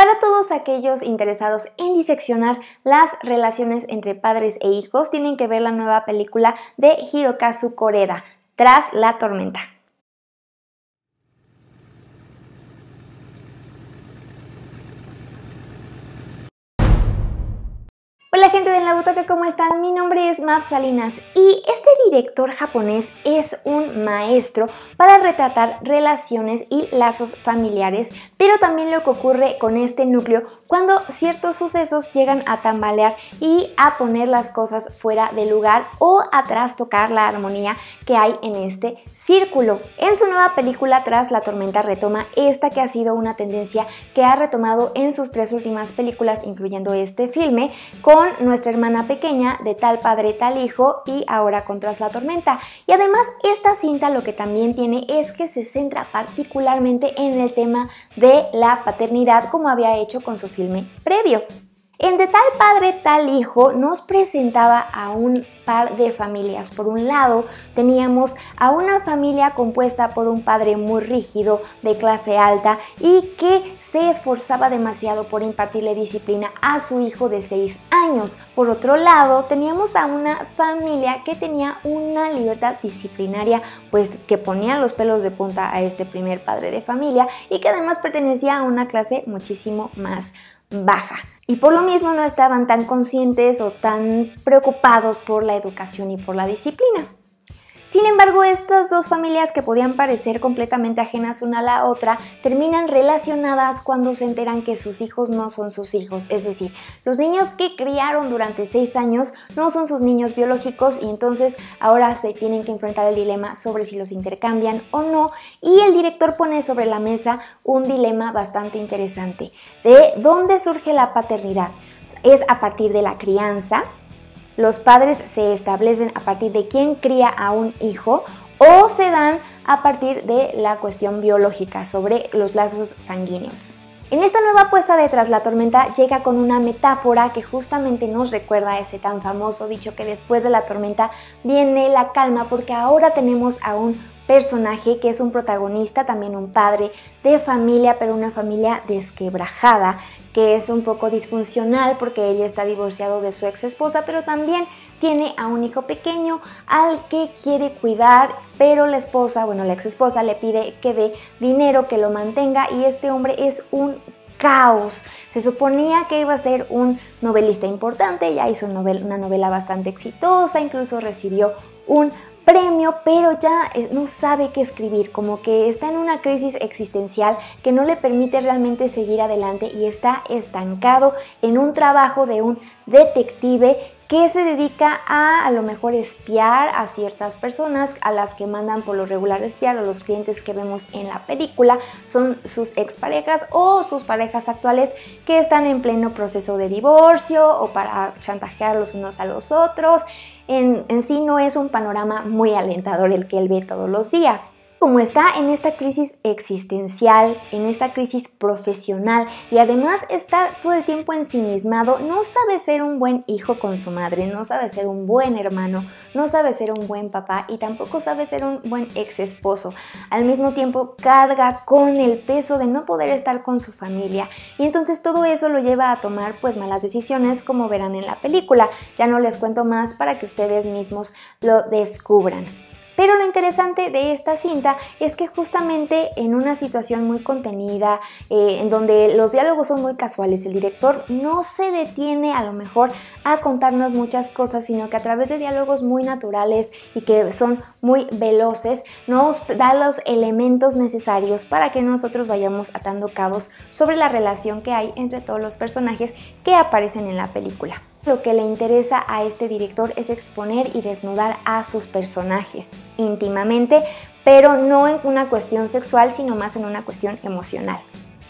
Para todos aquellos interesados en diseccionar las relaciones entre padres e hijos, tienen que ver la nueva película de Hirokazu Koreda, Tras la tormenta. Hola gente de En la Butaca, ¿cómo están? Mi nombre es Maf Salinas y este director japonés es un maestro para retratar relaciones y lazos familiares, pero también lo que ocurre con este núcleo cuando ciertos sucesos llegan a tambalear y a poner las cosas fuera de lugar o a trastocar la armonía que hay en este círculo. En su nueva película Tras la tormenta retoma esta que ha sido una tendencia que ha retomado en sus 3 últimas películas, incluyendo este filme, con Nuestra hermana pequeña, De tal padre tal hijo y ahora con Tras la tormenta. Y además esta cinta lo que también tiene es que se centra particularmente en el tema de la paternidad, como había hecho con su filme previo. En De tal padre tal hijo nos presentaba a un par de familias. Por un lado teníamos a una familia compuesta por un padre muy rígido, de clase alta y que se esforzaba demasiado por impartirle disciplina a su hijo de 6 años. Por otro lado teníamos a una familia que tenía una libertad disciplinaria pues que ponía los pelos de punta a este primer padre de familia y que además pertenecía a una clase muchísimo más baja. Y por lo mismo no estaban tan conscientes o tan preocupados por la educación y por la disciplina. Sin embargo, estas dos familias que podían parecer completamente ajenas una a la otra, terminan relacionadas cuando se enteran que sus hijos no son sus hijos. Es decir, los niños que criaron durante 6 años no son sus niños biológicos y entonces ahora se tienen que enfrentar el dilema sobre si los intercambian o no. Y el director pone sobre la mesa un dilema bastante interesante. ¿De dónde surge la paternidad? ¿Es a partir de la crianza? ¿Los padres se establecen a partir de quién cría a un hijo o se dan a partir de la cuestión biológica sobre los lazos sanguíneos? En esta nueva apuesta de Tras la tormenta llega con una metáfora que justamente nos recuerda a ese tan famoso dicho que después de la tormenta viene la calma, porque ahora tenemos a un personaje que es un protagonista, también un padre de familia, pero una familia desquebrajada, que es un poco disfuncional porque ella está divorciado de su ex esposa, pero también tiene a un hijo pequeño al que quiere cuidar, pero la esposa, bueno, la ex esposa le pide que dé dinero, que lo mantenga, y este hombre es un caos. Se suponía que iba a ser un novelista importante, ya hizo una novela bastante exitosa, incluso recibió un premio, pero ya no sabe qué escribir, como que está en una crisis existencial que no le permite realmente seguir adelante y está estancado en un trabajo de un detective que se dedica a lo mejor espiar a ciertas personas a las que mandan por lo regular espiar, o los clientes que vemos en la película son sus exparejas o sus parejas actuales que están en pleno proceso de divorcio o para chantajear los unos a los otros. En sí no es un panorama muy alentador el que él ve todos los días. Como está en esta crisis existencial, en esta crisis profesional y además está todo el tiempo ensimismado, no sabe ser un buen hijo con su madre, no sabe ser un buen hermano, no sabe ser un buen papá y tampoco sabe ser un buen ex esposo. Al mismo tiempo carga con el peso de no poder estar con su familia y entonces todo eso lo lleva a tomar pues malas decisiones, como verán en la película. Ya no les cuento más para que ustedes mismos lo descubran. Pero lo interesante de esta cinta es que justamente en una situación muy contenida, en donde los diálogos son muy casuales, el director no se detiene a lo mejor a contarnos muchas cosas, sino que a través de diálogos muy naturales y que son muy veloces, nos da los elementos necesarios para que nosotros vayamos atando cabos sobre la relación que hay entre todos los personajes que aparecen en la película. Lo que le interesa a este director es exponer y desnudar a sus personajes íntimamente, pero no en una cuestión sexual, sino más en una cuestión emocional.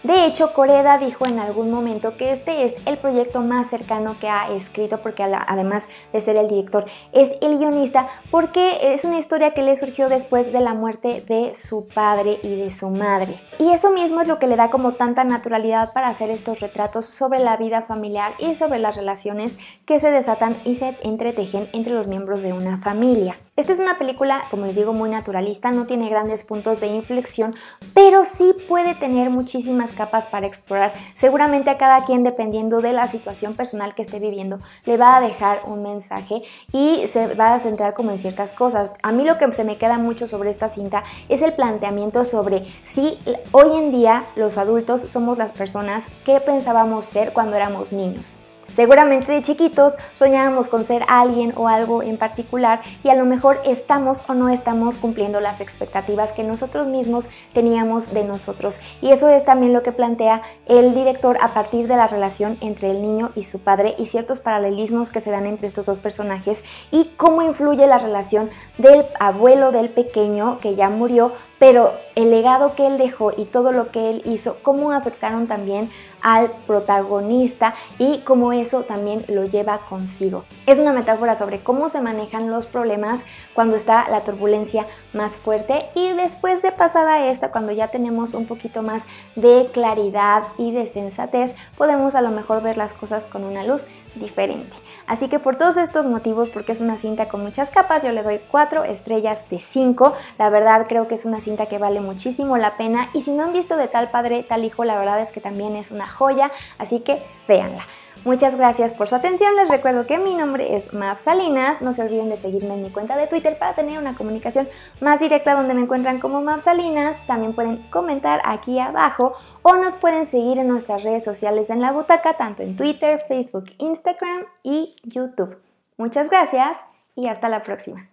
De hecho, Koreda dijo en algún momento que este es el proyecto más cercano que ha escrito, porque además de ser el director, es el guionista, porque es una historia que le surgió después de la muerte de su padre y de su madre. Y eso mismo es lo que le da como tanta naturalidad para hacer estos retratos sobre la vida familiar y sobre las relaciones que se desatan y se entretejen entre los miembros de una familia. Esta es una película, como les digo, muy naturalista, no tiene grandes puntos de inflexión, pero sí puede tener muchísimas capas para explorar. Seguramente a cada quien, dependiendo de la situación personal que esté viviendo, le va a dejar un mensaje y se va a centrar como en ciertas cosas. A mí lo que se me queda mucho sobre esta cinta es el planteamiento sobre si hoy en día los adultos somos las personas que pensábamos ser cuando éramos niños. Seguramente de chiquitos soñábamos con ser alguien o algo en particular y a lo mejor estamos o no estamos cumpliendo las expectativas que nosotros mismos teníamos de nosotros. Y eso es también lo que plantea el director a partir de la relación entre el niño y su padre y ciertos paralelismos que se dan entre estos dos personajes y cómo influye la relación del abuelo del pequeño que ya murió, pero el legado que él dejó y todo lo que él hizo, cómo afectaron también al protagonista y cómo eso también lo lleva consigo. Es una metáfora sobre cómo se manejan los problemas cuando está la turbulencia más fuerte y después de pasada esta, cuando ya tenemos un poquito más de claridad y de sensatez, podemos a lo mejor ver las cosas con una luz diferente. Así que por todos estos motivos, porque es una cinta con muchas capas, yo le doy 4 estrellas de 5. La verdad creo que es una cinta que vale muchísimo la pena y si no han visto De tal padre, tal hijo, la verdad es que también es una joya, así que véanla. Muchas gracias por su atención, les recuerdo que mi nombre es Mabs Salinas, no se olviden de seguirme en mi cuenta de Twitter para tener una comunicación más directa donde me encuentran como Mabs Salinas, también pueden comentar aquí abajo o nos pueden seguir en nuestras redes sociales en La Butaca, tanto en Twitter, Facebook, Instagram y YouTube. Muchas gracias y hasta la próxima.